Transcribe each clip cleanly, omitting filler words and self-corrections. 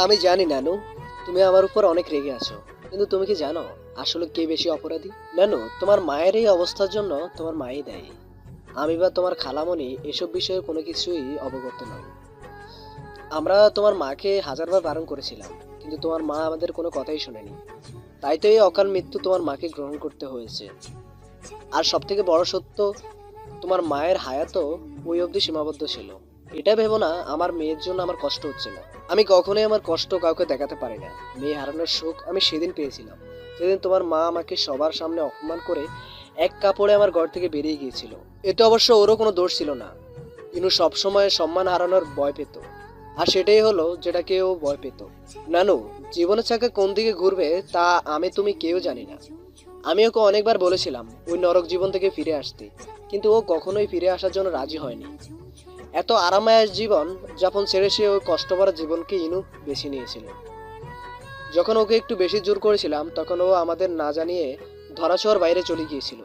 আমি জানি নানু, তুমি আমার উপর অনেক রেগে আছো, কিন্তু তুমি কি জানো আসলে কে বেশি অপরাধী? নানু, তোমার মায়ের এই অবস্থার জন্য তোমার মাই দায়ী। আমি বা তোমার খালামণি এসব বিষয়ে কোনো কিছুই অবগত নয়। আমরা তোমার মাকে হাজারবার বারণ করেছিলাম, কিন্তু তোমার মা আমাদের কোনো কথাই শোনেনি। তাই তো এই অকাল মৃত্যু তোমার মাকে গ্রহণ করতে হয়েছে। আর সব থেকে বড় সত্য, তোমার মায়ের হায়াতও ওই অবধি সীমাবদ্ধ ছিল। এটা ভেবো না আমার মেয়ের জন্য আমার কষ্ট হচ্ছে না। আমি কখনোই আমার কষ্ট কাউকে দেখাতে পারি না। মেয়ে হারানোর সুখ আমি সেদিন পেয়েছিলাম, যেদিন তোমার মা আমাকে সবার সামনে অপমান করে এক কাপড়ে আমার ঘর থেকে বেরিয়ে গিয়েছিল। এতে অবশ্য ওরও কোনো দোষ ছিল না। ইনু সবসময় সম্মান হারানোর ভয় পেত, আর সেটাই হলো যেটা কেউ ভয় পেত। নানু, জীবনের চাকা কোন দিকে ঘুরবে তা আমি তুমি কেউ জানি না। আমি ওকে অনেকবার বলেছিলাম ওই নরক জীবন থেকে ফিরে আসতে, কিন্তু ও কখনোই ফিরে আসার জন্য রাজি হয়নি। এত আরামায়েশ জীবন যাপন ছেড়ে সে ওই কষ্ট ভরা জীবনকে ইনু বেছে নিয়েছিল। যখন ওকে একটু বেশি জোর করেছিলাম তখন ও আমাদের না জানিয়ে ধরাছোঁয়ার বাইরে চলে গিয়েছিল।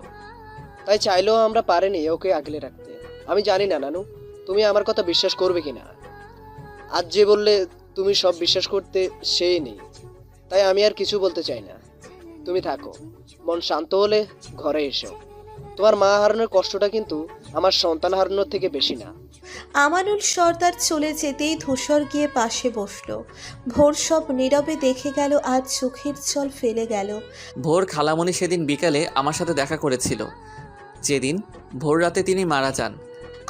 তাই চাইলেও আমরা পারিনি ওকে আগলে রাখতে। আমি জানি না নানু, তুমি আমার কথা বিশ্বাস করবে কিনা। আজ যে বললে তুমি সব বিশ্বাস করতে, সেই নেই। তাই আমি আর কিছু বলতে চাই না। তুমি থাকো, মন শান্ত হলে ঘরে এসো। তোমার মা হারানোর কষ্টটা কিন্তু আমার সন্তান হারানোর থেকে বেশি না। আমানুল সর্দার চলে যেতেই ধূসর গিয়ে পাশে বসলো। ভোর সব নীরবে দেখে গেল, আজ চোখের জল ফেলে গেল। ভোর খালামণি সেদিন বিকালে আমার সাথে দেখা করেছিল, যেদিন ভোর রাতে তিনি মারা যান।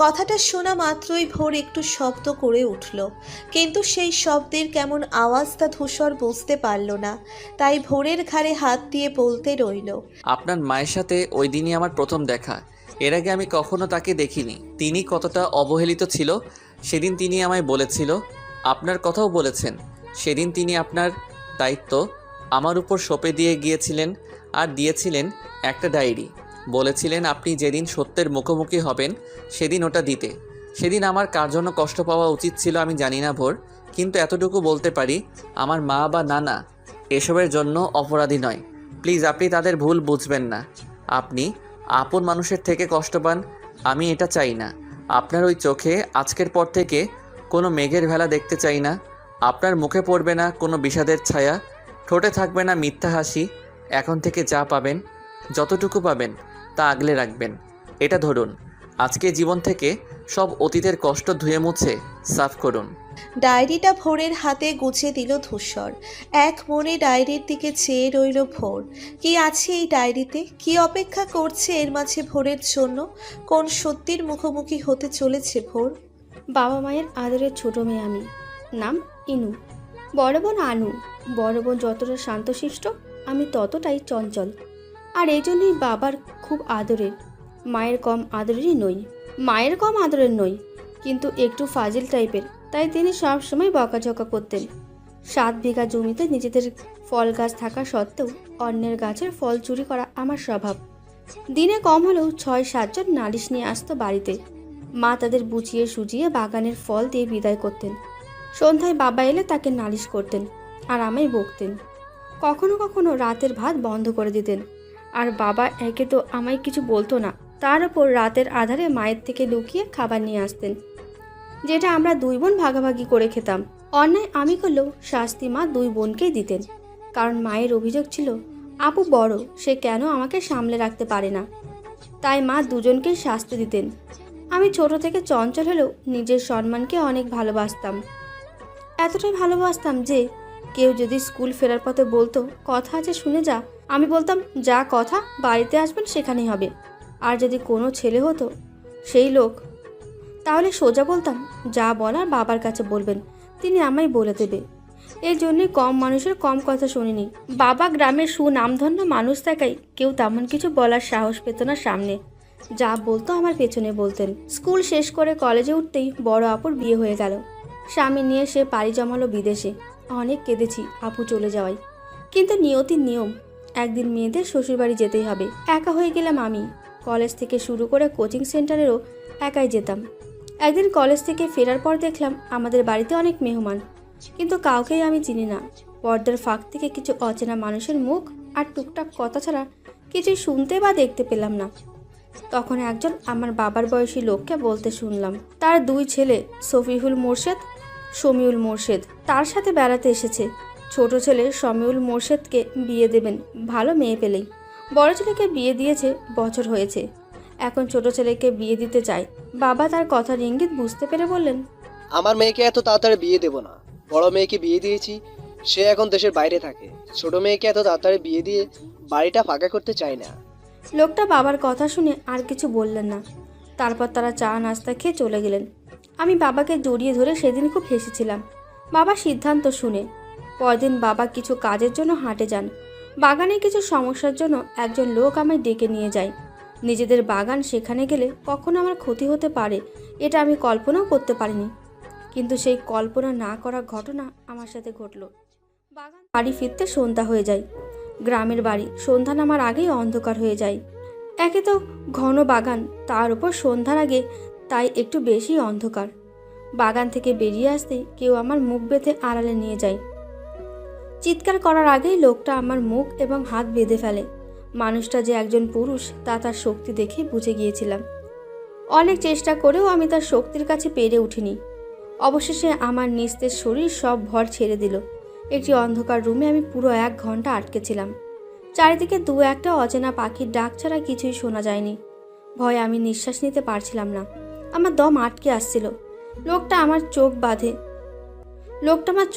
কথাটা শোনা মাত্রই ভোর একটু শব্দ করে উঠল, কিন্তু সেই শব্দের কেমন আওয়াজ তা ধূসর বুঝতে পারল না। তাই ভোরের ঘাড়ে হাত দিয়ে বলতে রইল, আপনার মায়ের সাথে ওই দিনই আমার প্রথম দেখা। এর আগে আমি কখনো তাকে দেখিনি। তিনি কতটা অবহেলিত ছিল সেদিন তিনি আমায় বলেছিল। আপনার কথাও বলেছেন। সেদিন তিনি আপনার দায়িত্ব আমার উপর সঁপে দিয়ে গিয়েছিলেন, আর দিয়েছিলেন একটা ডায়েরি। বলেছিলেন আপনি যেদিন সত্যের মুখোমুখি হবেন সেদিন ওটা দিতে। সেদিন আমার কার জন্য কষ্ট পাওয়া উচিত ছিল আমি জানি না ভোর, কিন্তু এতটুকু বলতে পারি আমার মা বা নানা এসবের জন্য অপরাধী নয়। প্লিজ আপনি তাদের ভুল বুঝবেন না। আপনি আপন মানুষের থেকে কষ্ট পান, আমি এটা চাই না। আপনার ওই চোখে আজকের পর থেকে কোনো মেঘের ভেলা দেখতে চাই না। আপনার মুখে পড়বে না কোনো বিষাদের ছায়া, ঠোঁটে থাকবে না মিথ্যা হাসি। এখন থেকে যা পাবেন, যতটুকু পাবেন তা আগলে রাখবেন। এটা ধরুন, আজকে জীবন থেকে সব অতীতের কষ্ট ধুয়ে মুছে সাফ করুন। ডায়েরিটা ভোরের হাতে গুছিয়ে দিল ধূসর। এক মনে ডায়েরির দিকে চেয়ে রইল ভোর। কি আছে এই ডায়েরিতে? কি অপেক্ষা করছে এর মাঝে ভোরের জন্য? কোন সত্যির মুখোমুখি হতে চলেছে ভোর? বাবা মায়ের আদরের ছোট মেয়ে আমি। নাম ইনু। বড় বোন আনু। বড় বোন যতটা শান্তশিষ্ট, আমি ততটাই চঞ্চল। আর এই জন্যই বাবার খুব আদরের। মায়ের কম আদরেরই নই। মায়ের কম আদরের নই, কিন্তু একটু ফাজিল টাইপের। তাই তিনি সবসময় বকাঝকা করতেন। 7 বিঘা জমিতে নিজেদের ফল গাছ থাকা সত্ত্বেও অন্যের গাছের ফল চুরি করা আমার স্বভাব। দিনে কম হলেও 6-7 জন নালিশ নিয়ে আসতো বাড়িতে। মা তাদের বুঝিয়ে সুজিয়ে বাগানের ফল দিয়ে বিদায় করতেন। সন্ধ্যায় বাবা এলে তাকে নালিশ করতেন আর আমায় বকতেন। কখনো কখনো রাতের ভাত বন্ধ করে দিতেন। আর বাবা একে তো আমায় কিছু বলতো না, তার ওপর রাতের আধারে মায়ের থেকে লুকিয়ে খাবার নিয়ে আসতেন, যেটা আমরা 2 বোন ভাগাভাগি করে খেতাম। অন্যায় আমি করলেও শাস্তি মা 2 বোনকেই দিতেন, কারণ মায়ের অভিযোগ ছিল আপু বড়, সে কেন আমাকে সামলে রাখতে পারে না। তাই মা দুজনকেই শাস্তি দিতেন। আমি ছোট থেকে চঞ্চল হলেও নিজের সম্মানকে অনেক ভালোবাসতাম। এতটাই ভালোবাসতাম যে কেউ যদি স্কুল ফেরার পথে বলতো কথা আছে শুনে যা, আমি বলতাম যা কথা বাড়িতে আসবেন সেখানেই হবে। আর যদি কোনো ছেলে হতো সেই লোক, তাহলে সোজা বলতাম যা বলার বাবার কাছে বলবেন, তিনি আমায় বলে দেবে। এই জন্যই কম মানুষের কম কথা শুনিনি। বাবা গ্রামের সুনামধন্য মানুষ থাকায় কেউ তেমন কিছু বলার সাহস পেত না সামনে। যা বলতো আমার পেছনে বলতেন। স্কুল শেষ করে কলেজে উঠতেই বড় আপুর বিয়ে হয়ে গেল। স্বামী নিয়ে সে পাড়ি জমালো বিদেশে। অনেক কেঁদেছি আপু চলে যাওয়ায়, কিন্তু নিয়তির নিয়ম, একদিন মেয়েদের শ্বশুরবাড়ি যেতেই হবে। একা হয়ে গেলাম আমি। কলেজ থেকে শুরু করে কোচিং সেন্টারেরও একাই যেতাম। একদিন কলেজ থেকে ফেরার পর দেখলাম আমাদের বাড়িতে অনেক মেহমান, কিন্তু কাউকেই আমি চিনি না। পর্দার ফাঁক থেকে কিছু অচেনা মানুষের মুখ আর টুকটাক কথা ছাড়া কিছুই শুনতে বা দেখতে পেলাম না। তখন একজন আমার বাবার বয়সী লোককে বলতে শুনলাম তার 2 ছেলে সফিহুল মোর্শেদ শমিউল মোর্শেদ তার সাথে বেড়াতে এসেছে। ছোট ছেলে শমিউল মোর্শেদকে বিয়ে দেবেন ভালো মেয়ে পেলেই। বড় ছেলেকে বিয়ে দিয়েছে, বছর হয়েছে, এখন ছোট ছেলেকে বিয়ে দিতে চায়। বাবা তার কথার ইঙ্গিত বুঝতে পেরে বললেন, আমার মেয়েকে এত তাড়াতাড়ি বিয়ে দেবো না। বড় মেয়েকে বিয়ে দিয়েছি, সে এখন দেশের বাইরে থাকে। ছোট মেয়েকে এত তাড়াতাড়ি বিয়ে দিয়ে বাড়িটা ফাঁকা করতে চাই না। লোকটা বাবার কথা শুনে আর কিছু বললেন না। তারপর তারা চা নাস্তা খেয়ে চলে গেলেন। আমি বাবাকে জড়িয়ে ধরে সেদিন খুব হেসেছিলাম বাবার সিদ্ধান্ত শুনে। পরদিন বাবা কিছু কাজের জন্য হাটে যান। বাগানে কিছু সমস্যার জন্য একজন লোক আমায় ডেকে নিয়ে যায়। নিজেদের বাগান, সেখানে গেলে কখনো আমার ক্ষতি হতে পারে এটা আমি কল্পনাও করতে পারিনি। কিন্তু সেই কল্পনা না করা ঘটনা আমার সাথে ঘটল। বাড়ি ফিরতে সন্ধ্যা হয়ে যায়। গ্রামের বাড়ি সন্ধ্যা নামার আগেই অন্ধকার হয়ে যায়। একে তো ঘন বাগান, তার উপর সন্ধ্যার আগে, তাই একটু বেশি অন্ধকার। বাগান থেকে বেরিয়ে আসতেই কেউ আমার মুখ বেঁধে আড়ালে নিয়ে যায়। চিৎকার করার আগেই লোকটা আমার মুখ এবং হাত বেঁধে ফেলে। মানুষটা যে একজন পুরুষ তা তার শক্তি দেখে বুঝে গিয়েছিলাম। অনেক চেষ্টা করেও আমি তার শক্তির কাছে পেরে উঠিনি। অবশেষে আমার নিস্তেজ শরীর সব ভর ছেড়ে দিল। একটি অন্ধকার রুমে আমি পুরো 1 ঘন্টা আটকে ছিলাম। চারিদিকে দু একটা অচেনা পাখির ডাক ছাড়া কিছুই শোনা যায়নি। ভয়ে আমি নিঃশ্বাস নিতে পারছিলাম না, আমার দম আটকে আসছিল। লোকটা আমার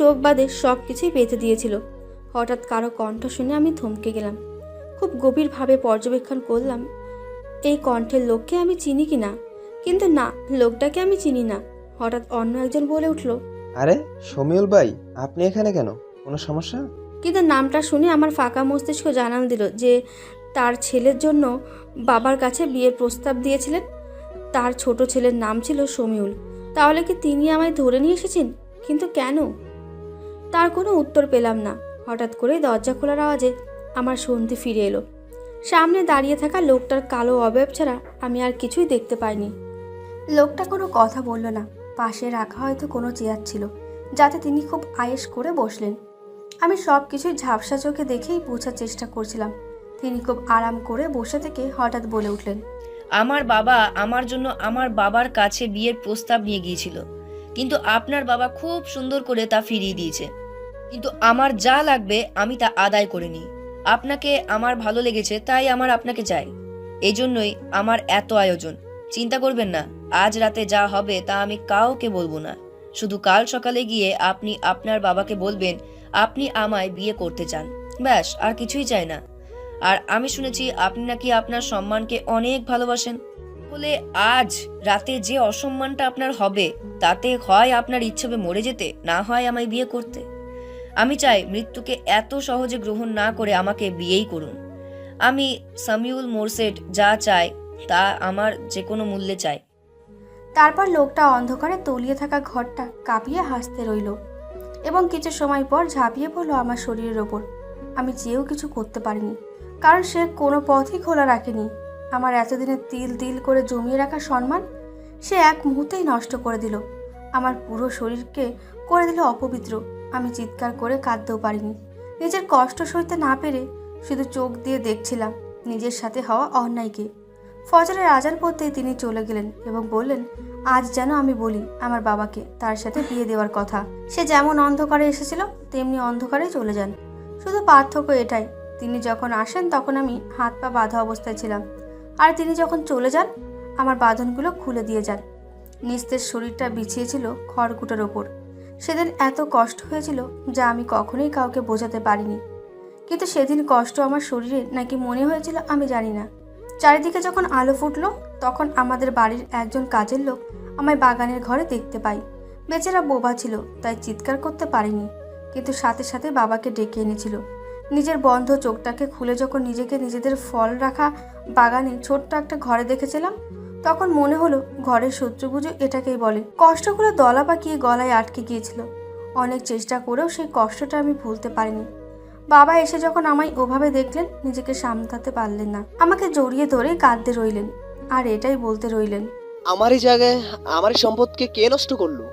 চোখ বাঁধে সব কিছুই বেঁধে দিয়েছিল। হঠাৎ কারো কণ্ঠ শুনে আমি থমকে গেলাম। খুব গভীরভাবে পর্যবেক্ষণ করলাম এই কণ্ঠের লোককে আমি চিনি কি না, কিন্তু না, লোকটাকে আমি চিনি না। হঠাৎ অন্য একজন বলে উঠল, আরে শমিউল ভাই, আপনি এখানে কেন? কোনো সমস্যা? কিন্তু নামটা শুনে আমার ফাঁকা মস্তিষ্ক জানান দিল যে তার ছেলের জন্য বাবার কাছে বিয়ের প্রস্তাব দিয়েছিলেন। তার ছোট ছেলের নাম ছিল শমিউল। তাহলে কি তিনি আমায় ধরে নিয়ে এসেছেন? কিন্তু কেন? তার কোনো উত্তর পেলাম না। হঠাৎ করে দরজা খোলার আওয়াজে আমার সন্ধি ফিরে এলো। সামনে দাঁড়িয়ে থাকা লোকটার কালো অবয়ব ছাড়া আমি আর কিছুই দেখতে পাইনি। লোকটা কোনো কথা বলল না। পাশে রাখা হয়তো কোনো চেয়ার ছিল, যাতে তিনি খুব আয়েশ করে বসলেন। আমি সব কিছুই ঝাপসা চোখে দেখেই বোঝার চেষ্টা করছিলাম। তিনি খুব আরাম করে বসে থেকে হঠাৎ বলে উঠলেন, আমার বাবা আমার জন্য আমার বাবার কাছে বিয়ের প্রস্তাব নিয়ে গিয়েছিল, কিন্তু আপনার বাবা খুব সুন্দর করে তা ফিরিয়ে দিয়েছে। কিন্তু আমার যা লাগবে আমি তা আদায় করে নিই। আপনাকে আমার ভালো লেগেছে, তাই আমার আপনাকে চাই। এই জন্যই আমার এত আয়োজন। চিন্তা করবেন না, আজ রাতে যা হবে তা আমি কাউকে বলবো না। শুধু কাল সকালে গিয়ে আপনি আপনার বাবাকে বলবেন আপনি আমায় বিয়ে করতে চান, ব্যাস, আর কিছুই চাই না। আর আমি শুনেছি আপনি নাকি আপনার সম্মানকে অনেক ভালোবাসেন। বলে আজ রাতে যে অসম্মানটা আপনার হবে, তাতে হয় আপনার ইচ্ছে হবে মরে যেতে, না হয় আমায় বিয়ে করতে। আমি চাই মৃত্যুকে এত সহজে গ্রহণ না করে আমাকে বিয়েই করুন। আমি সামিউল মোরসেড যা চাই তা আমার যে কোনো মূল্যে চাই। তারপর লোকটা অন্ধকারে তলিয়ে থাকা ঘরটা কাঁপিয়ে হাসতে রইল এবং কিছু সময় পর ঝাঁপিয়ে পড়লো আমার শরীরের ওপর। আমি চেয়েও কিছু করতে পারিনি, কারণ সে কোনো পথই খোলা রাখেনি। আমার এতদিনে তিল তিল করে জমিয়ে রাখা সম্মান সে এক মুহূর্তেই নষ্ট করে দিল। আমার পুরো শরীরকে করে দিল অপবিত্র। আমি চিৎকার করে কাঁদতেও পারিনি। নিজের কষ্ট সইতে না পেরে শুধু চোখ দিয়ে দেখছিলাম নিজের সাথে হওয়া অন্যায়কে। ফজরের আজান পড়তেই তিনি চলে গেলেন এবং বললেন, আজ যেন আমি বলি আমার বাবাকে তার সাথে বিয়ে দেওয়ার কথা। সে যেমন অন্ধকারে এসেছিল তেমনি অন্ধকারে চলে যান। শুধু পার্থক্য এটাই, তিনি যখন আসেন তখন আমি হাত পা বাঁধা অবস্থায় ছিলাম, আর তিনি যখন চলে যান আমার বাঁধনগুলো খুলে দিয়ে যান। নিস্তেজ শরীরটা বিছিয়েছিল খড়কুটোর ওপর। সেদিন এত কষ্ট হয়েছিল যা আমি কখনোই কাউকে বোঝাতে পারিনি। কিন্তু সেদিন কষ্ট আমার শরীরে নাকি মনে হয়েছিল আমি জানি না। চারিদিকে যখন আলো ফুটলো তখন আমাদের বাড়ির একজন কাজের লোক আমায় বাগানের ঘরে দেখতে পাই। বেচারা বোবা ছিল, তাই চিৎকার করতে পারিনি, কিন্তু সাথে সাথে বাবাকে ডেকে এনেছিল। নিজের বন্ধ চোখটাকে খুলে যখন নিজেকে নিজেদের ফল রাখা বাগানে ছোট্ট একটা ঘরে দেখেছিলাম, তখন মনে হলো ঘরের শত্রুবুঝো এটাকেই বলে। কষ্টগুলো দলা পাকিয়ে গলায় আটকে গিয়েছিল। অনেক চেষ্টা করেও সেই কষ্টটা আমি ভুলতে পারিনি। বাবা এসে যখন আমায় ওভাবে দেখলেন, নিজেকে সামলাতে পারলেন না, আমাকে জড়িয়ে ধরে কাঁদতে রইলেন আর এটাই বলতে রইলেন, আমারই জায়গায় আমারই সম্পদকে কে নষ্ট করলো?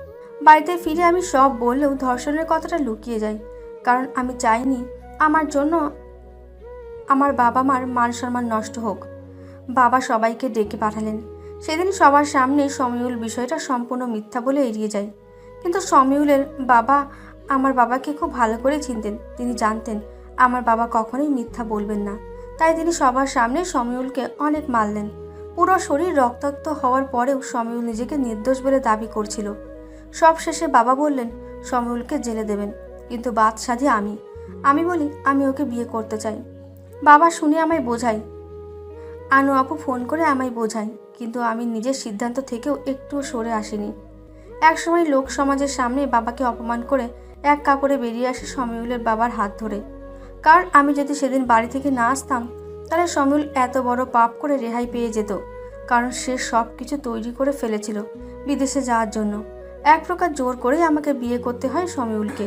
বাড়িতে ফিরে আমি সব বললেও ধর্ষণের কথাটা লুকিয়ে যায়, কারণ আমি চাইনি আমার জন্য আমার বাবা মার মান সম্মান নষ্ট হোক। বাবা সবাইকে ডেকে পাঠালেন। সেদিন সবার সামনে শমিউল বিষয়টা সম্পূর্ণ মিথ্যা বলে এড়িয়ে যায়, কিন্তু শমিউলের বাবা আমার বাবাকে খুব ভালো করে চিনতেন। তিনি জানতেন আমার বাবা কখনোই মিথ্যা বলবেন না। তাই তিনি সবার সামনে শমিউলকে অনেক মারলেন। পুরো শরীর রক্তাক্ত হওয়ার পরেও শমিউল নিজেকে নির্দোষ বলে দাবি করছিল। সব শেষে বাবা বললেন শমিউলকে জেলে দেবেন, কিন্তু বাদ সাধি আমি বলি আমি ওকে বিয়ে করতে চাই। বাবা শুনে আমায় বোঝায়, আনু আপু ফোন করে আমায় বোঝায়, কিন্তু আমি নিজের সিদ্ধান্ত থেকেও একটুও সরে আসিনি। একসময় লোক সমাজের সামনে বাবাকে অপমান করে এক কাপড়ে বেরিয়ে আসে শমিউলের বাবার হাত ধরে। কারণ আমি যদি সেদিন বাড়ি থেকে না আসতাম তাহলে শমিউল এত বড় পাপ করে রেহাই পেয়ে যেত। কারণ সে সব কিছু তৈরি করে ফেলেছিল বিদেশে যাওয়ার জন্য। এক প্রকার জোর করেই আমাকে বিয়ে করতে হয় শমিউলকে।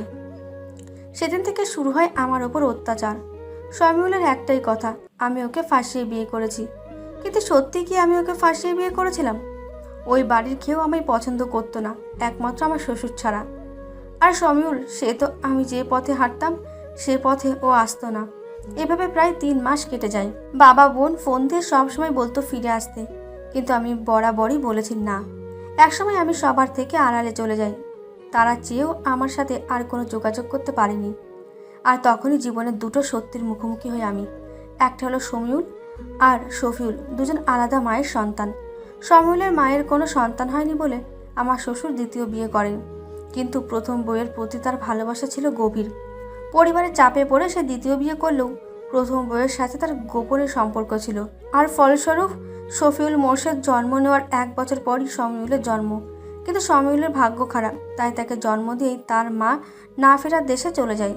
সেদিন থেকে শুরু হয় আমার ওপর অত্যাচার। শমিউলের একটাই কথা, আমি ওকে ফাঁসিয়ে বিয়ে করেছি। কিন্তু সত্যি কি আমি ওকে ফাঁসিয়ে বিয়ে করেছিলাম? ওই বাড়ির কেউ আমায় পছন্দ করতো না, একমাত্র আমার শ্বশুর ছাড়া। আর শমিউল, সে তো আমি যে পথে হাঁটতাম সে পথে ও আসতো না। এভাবে প্রায় 3 মাস কেটে যায়। বাবা বোন ফোন দিয়ে সবসময় বলতো ফিরে আসতে, কিন্তু আমি বরাবরই বলেছি না। একসময় আমি সবার থেকে আড়ালে চলে যাই। তারা চেয়েও আমার সাথে আর কোনো যোগাযোগ করতে পারেনি। আর তখনই জীবনের দুটো সত্যের মুখোমুখি হই আমি। একটা হলো শমিউল আর শফিউল, দুজন আলাদা মায়ের সন্তান। শমিউলের মায়ের কোনো সন্তান হয়নি বলে আমার শ্বশুর দ্বিতীয় বিয়ে করেন, কিন্তু প্রথম বউয়ের প্রতি তার ভালোবাসা ছিল গভীর। পরিবারের চাপে পড়ে সে দ্বিতীয় বিয়ে করলেও প্রথম বউয়ের সাথে তার গোপনে সম্পর্ক ছিল। আর ফলস্বরূপ শফিউল মোর্শেদ জন্ম নেওয়ার 1 বছর পরই শমিউলের জন্ম। কিন্তু শমিউলের ভাগ্য খারাপ, তাই তাকে জন্ম দিয়েই তার মা না ফেরার দেশে চলে যায়।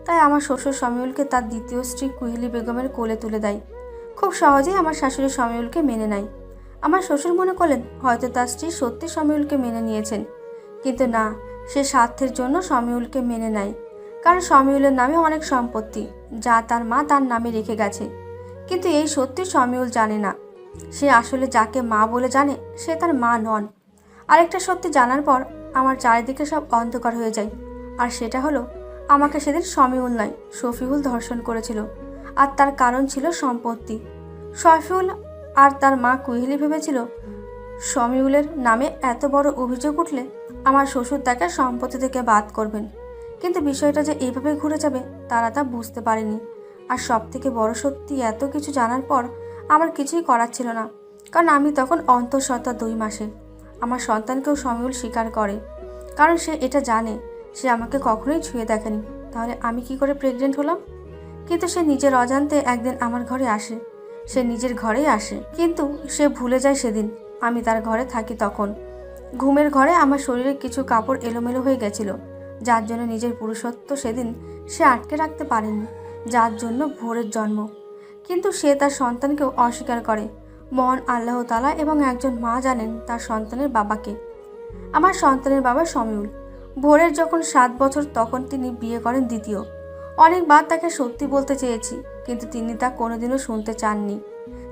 তাই আমার শ্বশুর শমিউলকে তার দ্বিতীয় স্ত্রী কুহেলি বেগমের কোলে তুলে দেয়। খুব সহজেই আমার শাশুড়ি শমিউলকে মেনে নেয়। আমার শ্বশুর মনে করলেন হয়তো তার স্ত্রী সত্যি শমিউলকে মেনে নিয়েছেন, কিন্তু না, সে স্বার্থের জন্য শমিউলকে মেনে নেয়। কারণ শমিউলের নামে অনেক সম্পত্তি যা তার মা তার নামে রেখে গেছে। কিন্তু এই সত্যি শমিউল জানে না, সে আসলে যাকে মা বলে জানে সে তার মা নন। আরেকটা সত্যি জানার পর আমার চারিদিকে সব অন্ধকার হয়ে যায়। আর সেটা হলো আমাকে সেদিন শমিউল নয় শফিউল ধর্ষণ করেছিল, আর তার কারণ ছিল সম্পত্তি। শফিউল আর তার মা কুহেলি ভেবেছিল শমিউলের নামে এত বড় অভিযোগ উঠলে আমার শ্বশুর তাকে সম্পত্তি থেকে বাদ করবেন। কিন্তু বিষয়টা যে এইভাবে ঘুরে যাবে তারা তা বুঝতে পারেনি। আর সব থেকে বড় সত্যি, এত কিছু জানার পর আমার কিছুই করার ছিল না। কারণ আমি তখন অন্তঃসত্ত্বা 2 মাসে। আমার সন্তানকেও শমিউল স্বীকার করে, কারণ সে এটা জানে সে আমাকে কখনোই ছুঁয়ে দেখেনি। তাহলে আমি কি করে প্রেগনেন্ট হলাম? কিন্তু সে নিজের অজান্তে একদিন আমার ঘরে আসে। সে নিজের ঘরেই আসে, কিন্তু সে ভুলে যায় সেদিন আমি তার ঘরে থাকি। তখন ঘুমের ঘরে আমার শরীরে কিছু কাপড় এলোমেলো হয়ে গেছিল, যার জন্য নিজের পুরুষত্ব সেদিন সে আটকে রাখতে পারেনি, যার জন্য ভোরের জন্ম। কিন্তু সে তার সন্তানকেও অস্বীকার করে। মহান আল্লাহ তাআলা এবং একজন মা জানেন তার সন্তানের বাবাকে। আমার সন্তানের বাবা শমিউল। ভোরের যখন 7 বছর তখন তিনি বিয়ে করেন দ্বিতীয়। অনেকবার তাকে সত্যি বলতে চেয়েছি, কিন্তু তিনি তা কোনোদিনও শুনতে চাননি।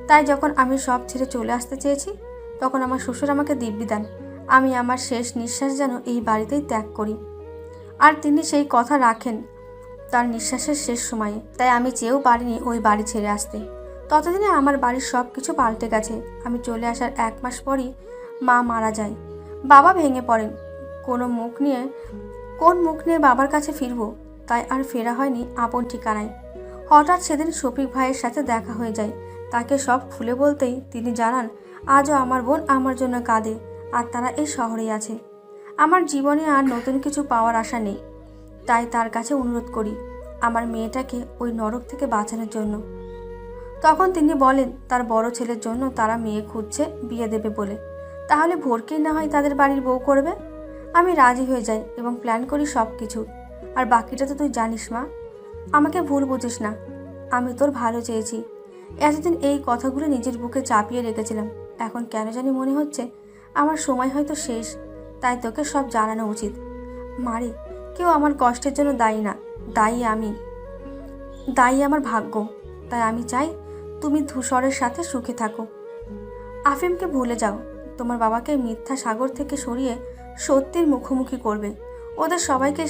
তাই যখন আমি সব ছেড়ে চলে আসতে চেয়েছি তখন আমার শ্বশুর আমাকে দিব্যি দেন আমি আমার শেষ নিঃশ্বাস যেন এই বাড়িতেই ত্যাগ করি। আর তিনি সেই কথা রাখেন তার নিঃশ্বাসের শেষ সময়ে। তাই আমি চেয়েও পারিনি ওই বাড়ি ছেড়ে আসতে। ততদিনে আমার বাড়ির সব কিছু পাল্টে গেছে। আমি চলে আসার 1 মাস পরই মা মারা যায়। বাবা ভেঙে পড়েন। কোন মুখ নিয়ে বাবার কাছে ফিরবো, তাই আর ফেরা হয়নি আপন ঠিকানায়। হঠাৎ সেদিন শফিক ভাইয়ের সাথে দেখা হয়ে যায়। তাকে সব খুলে বলতেই তিনি জানান আজও আমার বোন আমার জন্য কাঁদে, আর তারা এই শহরেই আছে। আমার জীবনে আর নতুন কিছু পাওয়ার আশা নেই, তাই তার কাছে অনুরোধ করি আমার মেয়েটাকে ওই নরক থেকে বাঁচানোর জন্য। তখন তিনি বলেন তার বড় ছেলের জন্য তারা মেয়ে খুঁজছে বিয়ে দেবে বলে, তাহলে ভোরকেই না হয় তাদের বাড়ির বউ করবে। আমি রাজি হয়ে যাই এবং প্ল্যান করি সব কিছু। আর বাকিটা তো তুই জানিস মা, আমাকে ভুল বুঝিস না, আমি তোর ভালো চেয়েছি। এতদিন এই কথাগুলো নিজের বুকে চাপিয়ে রেখেছিলাম। এখন কেন জানি মনে হচ্ছে আমার সময় হয়তো শেষ, তাই তোকে সব জানানো উচিত। মারে, কেউ আমার কষ্টের জন্য দায়ী না, দায়ী আমার ভাগ্য। তাই আমি চাই তুমি ধূসরের সাথে সুখে থাকো। আফিমকে ভুলে যাও। তোমার বাবাকে মিথ্যা সাগর থেকে সরিয়ে সত্যির মুখোমুখি করবে। ওদের সবাইকে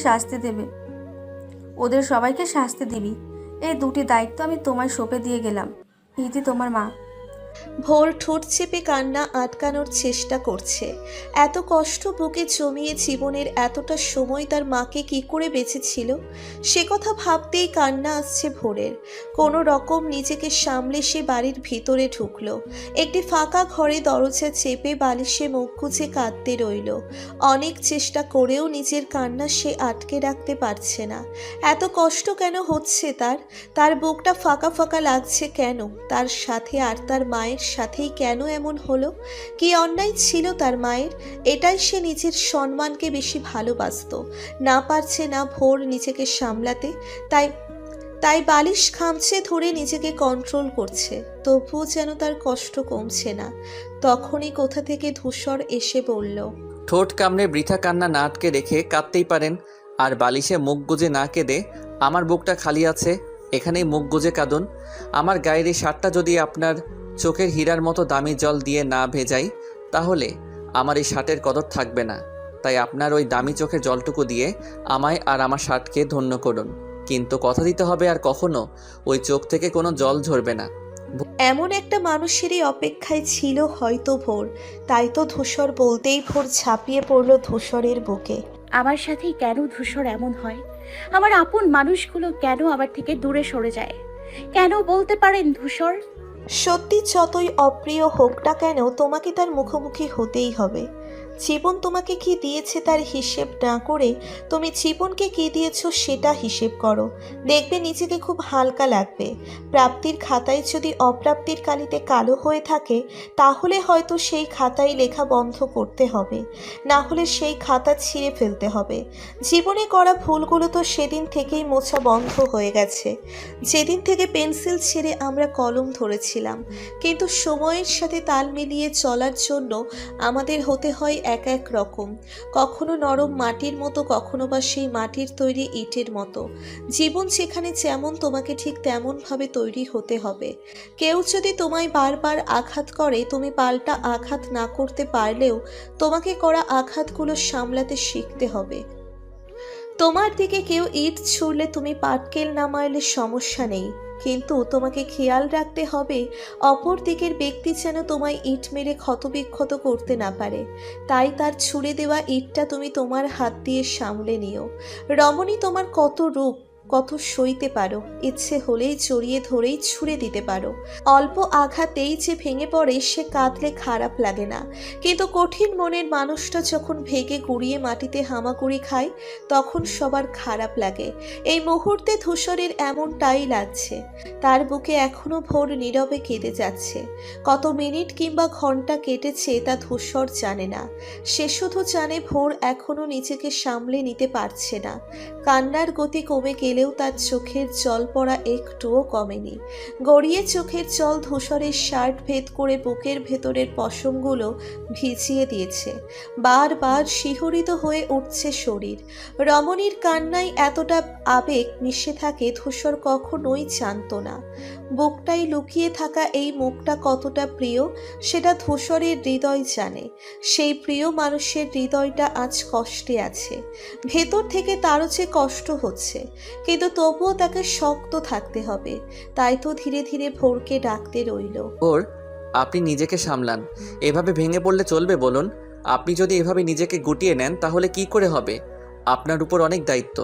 শাস্তি দিবি। এই 2টি দায়িত্ব আমি তোমায় সঁপে দিয়ে গেলাম। ইতি তোমার মা। ভোর ঠোঁট চেপে কান্না আটকানোর চেষ্টা করছে। এত কষ্ট বুকে জমিয়ে জীবনের এতটা সময় তার মাকে কি করে বেঁচেছিল সে কথা ভাবতেই কান্না আসছে ভোরের। কোনো রকম নিজেকে সামলে সে বাড়ির ভিতরে ঢুকলো। একটি ফাঁকা ঘরে দরজা চেপে বালিশে মুখ গুজে কাঁদতে রইল। অনেক চেষ্টা করেও নিজের কান্না সে আটকে রাখতে পারছে না। এত কষ্ট কেন হচ্ছে তার বুকটা ফাঁকা ফাঁকা লাগছে কেন? তার সাথে আর তার মায়ের সাথেই কেন এমন হলো? কি অন্যায় ছিল তার মায়ের? এটাই সে নিজের সম্মানকে বেশি ভালোবাসতো। না পারছে না ভোর নিজেকে সামলাতে, তাই বালিশ খামচে ধরে নিজেকে কন্ট্রোল করছে। তবুও যেন তার কষ্ট কমছে না। তখনই কোথা থেকে ধূসর এসে বলল, ঠোঁট কামড়ে বৃথা কান্না না আটকে রেখে কাঁদতেই পারেন, আর বালিশে মুখ গুজে না কেঁদে আমার বুকটা খালি আছে, এখানেই মুখ গুজে কাঁদুন। আমার গায়ের এই শার্টটা যদি আপনার চোখের হীরার মতো দামি জল দিয়ে না ভেজাই তাহলে আমার এই শার্টের কদর থাকবে না। তাই আপনার ওই দামি চোখের জলটুকু দিয়ে আমায় আর আমার শার্টকে ধন্য করুন, কিন্তু কথা দিতে হবে আর কখনো ওই চোখ থেকে কোনো জল ঝরবে না। এমন একটা মানুষেরই অপেক্ষায় ছিল হয়তো ভোর। তাই তো ধূসর বলতেই ভোর ঝাঁপিয়ে পড়ল ধূসরের বুকে। আমার সাথেই কেন ধূসর এমন হয়? আমার আপন মানুষগুলো কেন আমার থেকে দূরে সরে যায়? কেন বলতে পারেন ধূসর? সত্যি যতই অপ্রিয় হোক না কেন তোমাকে তার মুখোমুখি হতেই হবে। জীবন তোমাকে কি দিয়েছে তার হিসেব না করে তুমি জীবনকে কি দিয়েছো সেটা হিসেব করো। দেখবে নিজেকে খুব হালকা লাগবে। প্রাপ্তির খাতায় যদি অপ্রাপ্তির কালিতে কালো হয়ে থাকে তাহলে হয়তো সেই খাতায় লেখা বন্ধ করতে হবে, না হলে সেই খাতা ছিঁড়ে ফেলতে হবে। জীবনে করা ভুলগুলো তো সেদিন থেকেই মোছা বন্ধ হয়ে গেছে, যেদিন থেকে পেন্সিল ছেড়ে আমরা কলম ধরেছিলাম। কিন্তু সময়ের সাথে তাল মিলিয়ে চলার জন্য আমাদের হতে হয় এক এক রকম, কখনো নরম মাটির মতো, কখনো বা সেই মাটির তৈরি ইটের মতো। জীবন যেখানে যেমন তোমাকে ঠিক তেমনভাবে তৈরি হতে হবে। কেউ যদি তোমায় বারবার আঘাত করে তুমি পাল্টা আঘাত না করতে পারলেও তোমাকে করা আঘাতগুলো সামলাতে শিখতে হবে। তোমার দিকে কেউ ইট ছুঁড়লে তুমি পাটকেল না মারলে সমস্যা নেই, কিন্তু তোমাকে খেয়াল রাখতে হবে অপর দিকের ব্যক্তি যেন তোমায় ইট মেরে ক্ষতবিক্ষত করতে না পারে। তাই তার ছুঁড়ে দেওয়া ইটটা তুমি তোমার হাত দিয়ে সামলে নিও। রমণী, তোমার কত রূপ, কত সইতে পারো। ইচ্ছে হলেই জড়িয়ে ধরেই ছুঁড়ে দিতে পারো। অল্প আঘাতেই যে ভেঙে পড়ে সে কাঁদলে খারাপ লাগে না, কিন্তু কঠিন মনের মানুষটা যখন ভেঙে গুড়িয়ে মাটিতে হামাগুড়ি খায় তখন সবার খারাপ লাগে। এই মুহূর্তে ধূসরের এমনটাই লাগছে। তার বুকে এখনো ভোর নীরবে কেঁদে যাচ্ছে। কত মিনিট কিংবা ঘন্টা কেটেছে তা ধূসর জানে না। সে শুধু জানে ভোর এখনো নিজেকে সামলে নিতে পারছে না। কান্নার গতি কমে গেলেও তার চোখের জল পড়া একটুও কমেনি। গড়িয়ে চোখের জল ধূসরের শার্ট ভেদ করে বুকের ভেতরের পশমগুলো ভিজিয়ে দিয়েছে। বারবার শিহরিত হয়ে উঠছে শরীর। রমণীর কান্নায় এতটা আবেগ মিশে থাকে ধূসর কখনোই জানতো না। বুকটাই লুকিয়ে থাকা এই মুখটা কতটা প্রিয় সেটা ধূসরের হৃদয় জানে। সেই প্রিয় মানুষের হৃদয়টা আজ কষ্টে আছে। ভেতর থেকে তারও যে কষ্ট হচ্ছে, কিন্তু তবুও তাকে শক্ত থাকতে হবে। তাই তো ধীরে ধীরে ভোরকে ডাকতে রইল। ওর আপনি নিজেকে সামলান, এভাবে ভেঙে পড়লে চলবে বলুন? আপনি যদি এভাবে নিজেকে গুটিয়ে নেন তাহলে কি করে হবে? আপনার উপর অনেক দায়িত্ব।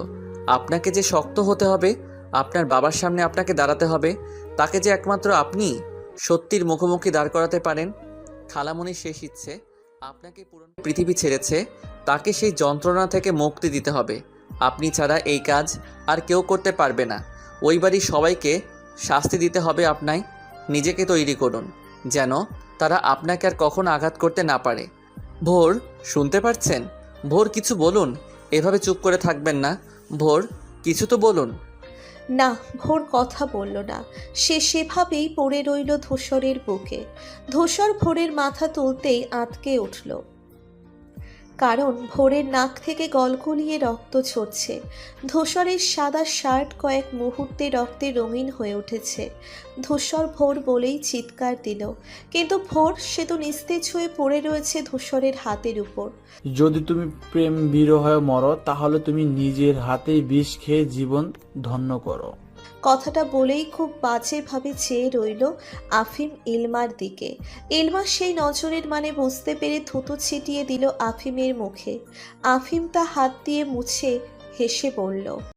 আপনাকে যে শক্ত হতে হবে, আপনার বাবার সামনে আপনাকে দাঁড়াতে হবে, তাকে যে একমাত্র আপনি সত্যির মুখোমুখি দাঁড় করাতে পারেন। খালামণির শেষ ইচ্ছে আপনাকে পুরনো পৃথিবী ছেড়েছে, তাকে সেই যন্ত্রণা থেকে মুক্তি দিতে হবে। আপনি ছাড়া এই কাজ আর কেউ করতে পারবে না। ওই বাড়ির সবাইকে শাস্তি দিতে হবে আপনায়। নিজেকে তৈরি করুন যেন তারা আপনাকে আর কখনো আঘাত করতে না পারে। ভোর, শুনতে পাচ্ছেন? ভোর, কিছু বলুন, এভাবে চুপ করে থাকবেন না। ভোর, কিছু তো বলুন। না, ভোর কথা বলল না। সে সেভাবেই পড়ে রইল ধূসরের বুকে। ধূসর ভোরের মাথা তুলতেই আঁতকে উঠল, কারণ ভোরের নাক থেকে গলগলিয়ে রক্ত ঝরছে। ধূসরের সাদা শার্ট কয়েক মুহূর্তে রক্তে রঙিন হয়ে উঠেছে। ধূসর ভোর বলেই চিৎকার দিল, কিন্তু ভোর সে তো নিস্তেজ হয়ে পড়ে রয়েছে ধূসরের হাতের উপর। যদি তুমি প্রেম বিরহে মরো তাহলে তুমি নিজের হাতেই বিষ খেয়ে জীবন ধন্য করো। কথাটা বলেই খুব বাজেভাবে চেয়ে রইল আফিম ইলমার দিকে। ইলমা সেই নজরের মানে বুঝতে পেরে থুতু ছিটিয়ে দিল আফিমের মুখে। আফিম তা হাত দিয়ে মুছে হেসে বলল,